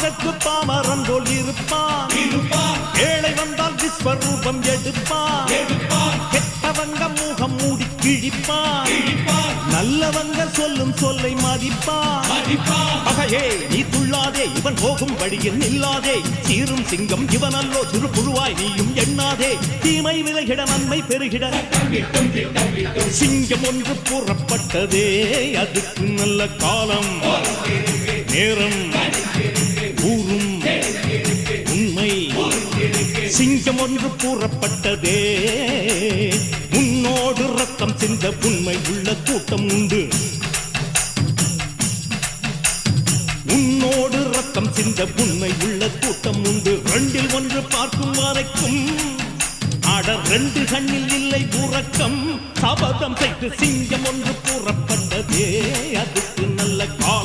அதற்கு பாமரன் போல் இருப்பான். ஏழை வந்தால் விஸ்வரூபம் எடுப்பான். கெட்டவங்க முகம் மூடி கிழிப்பான். நல்லவங்க சொல்லும் சொல்லை மதிப்பான். அகையே நீ துள்ளாதே, இவன் போகும் வழியில் நில்லாதே. சீரும் சிங்கம் இவனல்லோ, சிறு புழுவாய் நீயும் எண்ணாதே. தீமை விலகிட நன்மை பெருகிட சிங்கம் ஒன்று கூறப்பட்டதே. அதுக்கு நல்ல காலம் நேரம் ஊரும் உண்மை. சிங்கம் ஒன்று கூறப்பட்டதே. உன்னோடு ரத்தம் சிந்த உண்மை உள்ள கூட்டம் உண்டு. உன்னோடு ரத்தம் சிந்த உண்மை உள்ள கூட்டம் உண்டு. ரெண்டில் ஒன்று பார்க்கும் வரைக்கும் ஆட ரெண்டு கண்ணில் இல்லை உறக்கம். சபதம் செய்து சிங்கம் ஒன்று கூறப்பட்டதே. அதுக்கு நல்ல காலம்